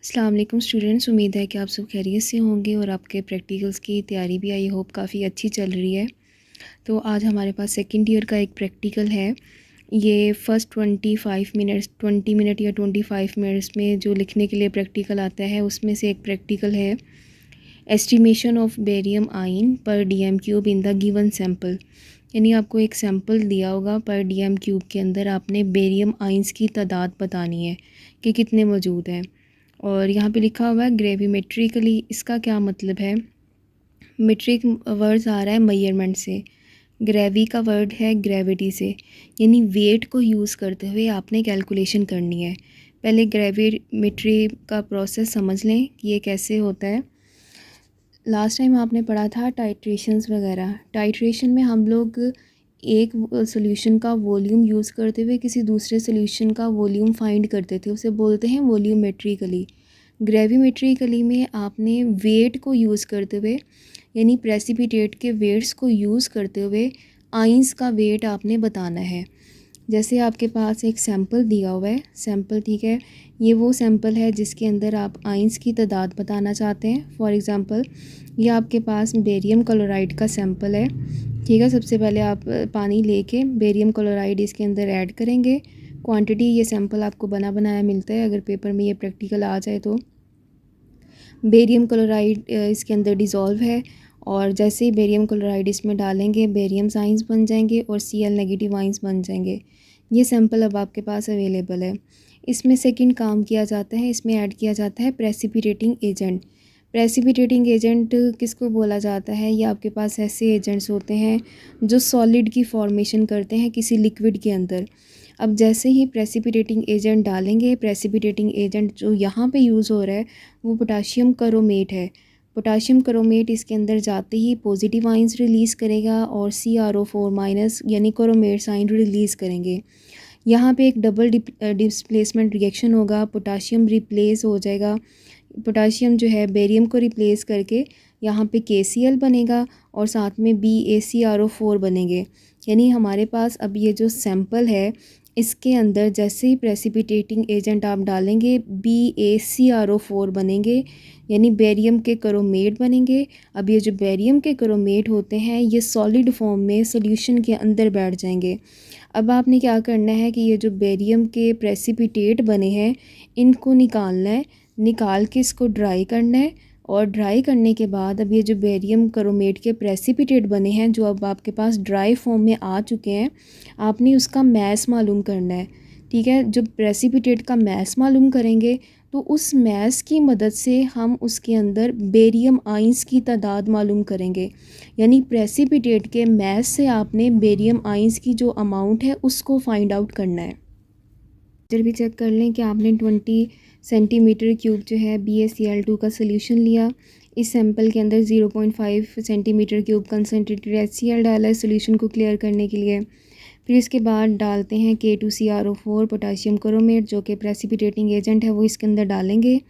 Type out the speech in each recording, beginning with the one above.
अस्सलाम वालेकुम स्टूडेंट्स, उम्मीद है कि आप सब खैरियत से होंगे और आपके प्रैक्टिकल्स की तैयारी भी आई होप काफ़ी अच्छी चल रही है। तो आज हमारे पास सेकंड ईयर का एक प्रैक्टिकल है। ये फ़र्स्ट 20 मिनट या 25 मिनट्स में जो लिखने के लिए प्रैक्टिकल आता है उसमें से एक प्रैक्टिकल है एस्टिमेशन ऑफ बेरियम आयन पर DM cube in the given sample. यानी आपको एक सैम्पल दिया होगा, पर डीएम क्यूब के अंदर आपने बेरियम आयंस की तादाद बतानी है कि कितने मौजूद हैं। और यहाँ पे लिखा हुआ है ग्रेविमेट्रिकली। इसका क्या मतलब है? मेट्रिक वर्ड्स आ रहा है मेजरमेंट से, ग्रेवी का वर्ड है ग्रेविटी से, यानी वेट को यूज़ करते हुए आपने कैलकुलेशन करनी है। पहले ग्रेविमेट्री का प्रोसेस समझ लें कि ये कैसे होता है। लास्ट टाइम आपने पढ़ा था टाइट्रेशंस वगैरह। टाइट्रेशन में हम लोग एक सॉल्यूशन का वॉल्यूम यूज़ करते हुए किसी दूसरे सॉल्यूशन का वॉल्यूम फाइंड करते थे, उसे बोलते हैं वॉल्यूमेट्रिकली। ग्रेविमेट्रिकली में आपने वेट को यूज़ करते हुए, यानी प्रेसिपिटेट के वेट्स को यूज़ करते हुए आइंस का वेट आपने बताना है। जैसे आपके पास एक सैंपल दिया हुआ है, सैंपल ठीक है, ये वो सैंपल है जिसके अंदर आप आइंस की तादाद बताना चाहते हैं। फॉर एग्ज़ाम्पल ये आपके पास बेरियम क्लोराइड का सैंपल है, ठीक है। सबसे पहले आप पानी लेके बेरियम क्लोराइड इसके अंदर ऐड करेंगे। क्वांटिटी ये सैंपल आपको बना बनाया मिलता है, अगर पेपर में ये प्रैक्टिकल आ जाए तो। बेरियम क्लोराइड इसके अंदर डिज़ोल्व है और जैसे ही बेरियम क्लोराइड इसमें डालेंगे बेरियम आइंस बन जाएंगे और Cl नेगेटिव आइंस बन जाएंगे। ये सैंपल अब आपके पास अवेलेबल है। इसमें सेकंड काम किया जाता है, इसमें ऐड किया जाता है प्रेसिपिटेटिंग एजेंट। प्रेसिपिटेटिंग एजेंट किसको बोला जाता है? ये आपके पास ऐसे एजेंट्स होते हैं जो सॉलिड की फॉर्मेशन करते हैं किसी लिक्विड के अंदर। अब जैसे ही प्रेसिपिटेटिंग एजेंट डालेंगे, प्रेसिपिटेटिंग एजेंट जो यहाँ पे यूज़ हो रहा है वो पोटाशियम क्रोमेट है। पोटाशियम क्रोमेट इसके अंदर जाते ही पॉजिटिव आइंस रिलीज़ करेगा और CrO4 माइनस यानी क्रोमेट साइन रिलीज़ करेंगे। यहाँ पे एक डबल डिस्प्लेसमेंट रिएक्शन होगा, पोटाशियम रिप्लेस हो जाएगा। पोटाशियम जो है बेरियम को रिप्लेस करके यहाँ पे KCl बनेगा और साथ में BaCrO4 बनेंगे। यानी हमारे पास अब ये जो सैंपल है इसके अंदर जैसे ही प्रेसिपिटेटिंग एजेंट आप डालेंगे BaCrO4 बनेंगे, यानी बेरियम के क्रोमेट बनेंगे। अब ये जो बेरियम के क्रोमेट होते हैं ये सॉलिड फॉर्म में सॉल्यूशन के अंदर बैठ जाएंगे। अब आपने क्या करना है कि ये जो बेरियम के प्रेसिपिटेट बने हैं इनको निकालना है, निकाल के इसको ड्राई करना है और ड्राई करने के बाद अब ये जो बेरियम क्रोमेट के प्रेसिपिटेट बने हैं जो अब आपके पास ड्राई फॉर्म में आ चुके हैं, आपने उसका मैस मालूम करना है, ठीक है। जब प्रेसिपिटेट का मैस मालूम करेंगे तो उस मैस की मदद से हम उसके अंदर बेरियम आइंस की तादाद मालूम करेंगे। यानी प्रेसिपिटेट के मैस से आपने बेरियम आइंस की जो अमाउंट है उसको फाइंड आउट करना है। इधर भी चेक कर लें कि आपने 20 सेंटीमीटर क्यूब जो है BaCl2 का सोल्यूशन लिया। इस सैंपल के अंदर 0.5 सेंटीमीटर क्यूब कंसनट्रेटेड HCl डाला है सोल्यूशन को क्लियर करने के लिए। फिर इसके बाद डालते हैं K2CrO4 पोटाशियम क्रोमेट जो कि प्रेसिपिटेटिंग एजेंट है, वो इसके अंदर डालेंगे।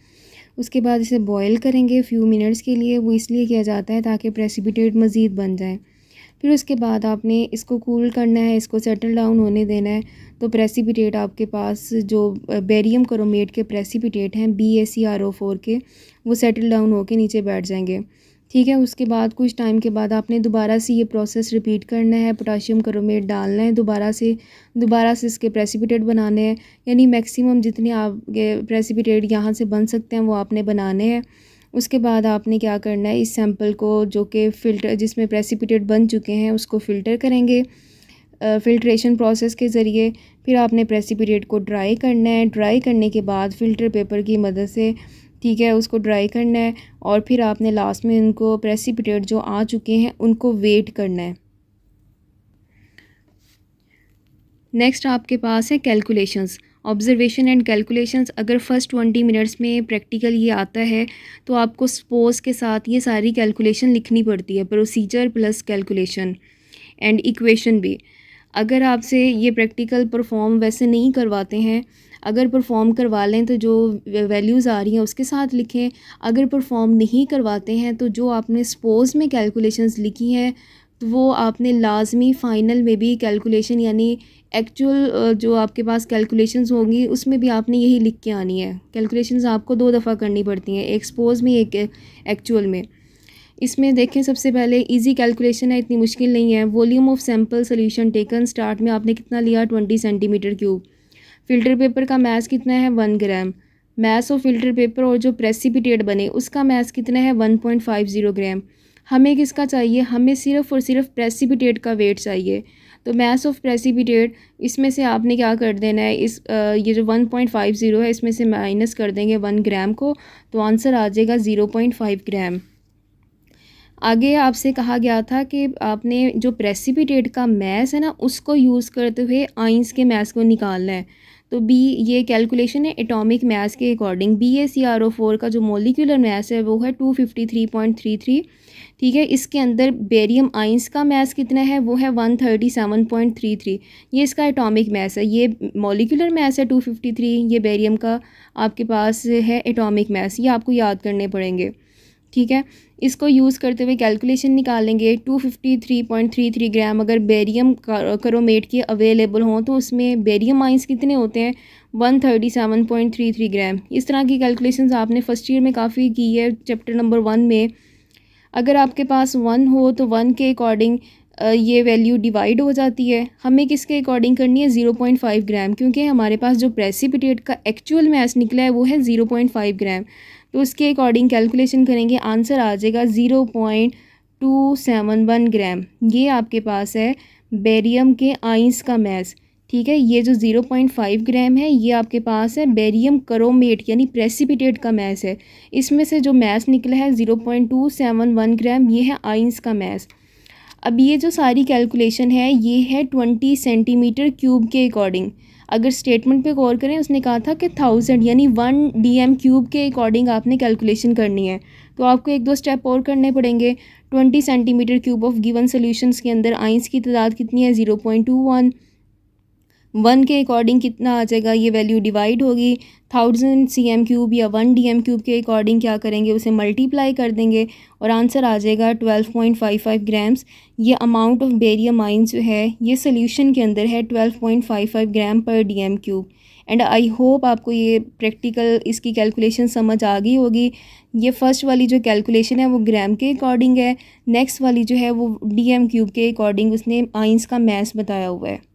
उसके बाद इसे बॉयल करेंगे फ्यू मिनट्स के लिए। वो इसलिए किया जाता है ताकि प्रेसिपिटेट मज़ीद बन जाए। फिर उसके बाद आपने इसको कूल करना है, इसको सेटल डाउन होने देना है। तो प्रेसिपिटेट आपके पास जो बेरियम क्रोमेट के प्रेसिपिटेट हैं BaCrO4 के, वो सेटल डाउन होके नीचे बैठ जाएंगे, ठीक है। उसके बाद कुछ टाइम के बाद आपने दोबारा से ये प्रोसेस रिपीट करना है, पोटाशियम क्रोमेट डालना है दोबारा से इसके प्रेसिपिटेट बनाने हैं। यानी मैक्सिमम जितने आपके प्रेसिपिटेट यहाँ से बन सकते हैं वो आपने बनाने हैं। उसके बाद आपने क्या करना है, इस सैंपल को जो कि फ़िल्टर जिसमें प्रेसिपिटेट बन चुके हैं उसको फ़िल्टर करेंगे फ़िल्ट्रेशन प्रोसेस के ज़रिए। फिर आपने प्रेसिपिटेट को ड्राई करना है, ड्राई करने के बाद फ़िल्टर पेपर की मदद से, ठीक है, उसको ड्राई करना है। और फिर आपने लास्ट में उनको प्रेसिपिटेट जो आ चुके हैं उनको वेट करना है। नेक्स्ट आपके पास है कैलकुलेशंस, ऑब्जर्वेशन एंड कैलकुलेशंस। अगर फ़र्स्ट 20 मिनट्स में प्रैक्टिकल ये आता है तो आपको सपोज़ के साथ ये सारी कैलकुलेशन लिखनी पड़ती है, procedure plus calculation and equation भी। अगर आपसे ये प्रैक्टिकल परफॉर्म वैसे नहीं करवाते हैं, अगर परफॉर्म करवा लें तो जो वैल्यूज़ आ रही हैं उसके साथ लिखें। अगर परफॉर्म नहीं करवाते हैं तो जो आपने सपोज़ में कैलकुलेशंस लिखी हैं तो वो आपने लाजमी फ़ाइनल में भी कैलकुलेशन यानी एक्चुअल जो आपके पास कैलकुलेशंस होंगी उसमें भी आपने यही लिख के आनी है। कैलकुलेशंस आपको 2 दफ़ा करनी पड़ती हैं, एक सपोज में, एक एक्चुअल में। इसमें देखें, सबसे पहले इजी कैलकुलेशन है, इतनी मुश्किल नहीं है। Volume of sample solution taken, start में आपने कितना लिया 20 सेंटीमीटर क्यूब। फ़िल्टर पेपर का मास कितना है 1 ग्राम। मास ऑफ फ़िल्टर पेपर और जो प्रेसिपिटेट बने उसका मास कितना है 1.50 ग्राम। हमें किसका चाहिए, हमें सिर्फ़ और सिर्फ प्रेसिपिटेट का वेट चाहिए। तो मास ऑफ प्रेसिपिटेट, इसमें से आपने क्या कर देना है, ये जो 1.50 है इसमें से माइनस कर देंगे 1 ग्राम को, तो आंसर आ जाएगा 0.5 ग्राम। आगे आपसे कहा गया था कि आपने जो प्रेसिपिटेट का मैस है ना उसको यूज़ करते हुए आइंस के मैस को निकालना है। तो बी, ये कैलकुलेशन है एटॉमिक मैस के अकॉर्डिंग। BaCrO4 का जो मॉलिक्यूलर मैस है वो है 253.33। ठीक है, इसके अंदर बेरियम आइंस का मैस कितना है, वो है 137.33। ये इसका एटॉमिक मैस है। ये मॉलिक्यूलर मैस है 253, ये बेरियम का आपके पास है एटॉमिक मैस। ये आपको याद करने पड़ेंगे। ठीक है, इसको यूज़ करते हुए कैलकुलेशन निकालेंगे। 253.33 ग्राम अगर बेरियम क्रोमेट के अवेलेबल हों तो उसमें बेरियम आइंस कितने होते हैं 137.33 ग्राम। इस तरह की कैलकुलेशंस आपने फ़र्स्ट ईयर में काफ़ी की है, चैप्टर नंबर 1 में। अगर आपके पास 1 हो तो 1 के अकॉर्डिंग ये वैल्यू डिवाइड हो जाती है। हमें किसके अकॉर्डिंग करनी है 0.5 ग्राम, क्योंकि हमारे पास जो प्रेसिपिटेट का एक्चुअल मैस निकला है वो है 0.5 ग्राम। तो उसके अकॉर्डिंग कैलकुलेशन करेंगे, आंसर आ जाएगा 0.271 ग्राम। ये आपके पास है बेरियम के आइंस का मैस। ठीक है, ये जो 0.5 ग्राम है ये आपके पास है बेरियम क्रोमेट यानी प्रेसिपिटेट का मैस है। इसमें से जो मैस निकला है 0.271 ग्राम, ये है आइंस का मैस। अब ये जो सारी कैलकुलेशन है ये है 20 सेंटीमीटर क्यूब के अकॉर्डिंग। अगर स्टेटमेंट पे गौर करें, उसने कहा था कि 1000 यानी 1 DM क्यूब के अकॉर्डिंग आपने कैलकुलेशन करनी है। तो आपको 1-2 स्टेप और करने पड़ेंगे। 20 centimetre cube of given solutions के अंदर आइंस की तादाद कितनी है 0.21। 1 के अकॉर्डिंग कितना आ जाएगा, ये वैल्यू डिवाइड होगी 1000 CM क्यूब या 1 DM क्यूब के अकॉर्डिंग क्या करेंगे, उसे मल्टीप्लाई कर देंगे और आंसर आ जाएगा 12.55 ग्राम्स। ये अमाउंट ऑफ बेरियम आइंस जो है ये सोल्यूशन के अंदर है 12.55 ग्राम पर DM cube. And I hope आपको ये प्रैक्टिकल इसकी कैलकुलेशन समझ आ गई होगी। ये फ़र्स्ट वाली जो कैलकुलेशन है वो ग्राम के अकॉर्डिंग है, नेक्स्ट वाली जो है वो DM क्यूब के अकॉर्डिंग उसने आइंस का मैस बताया हुआ है।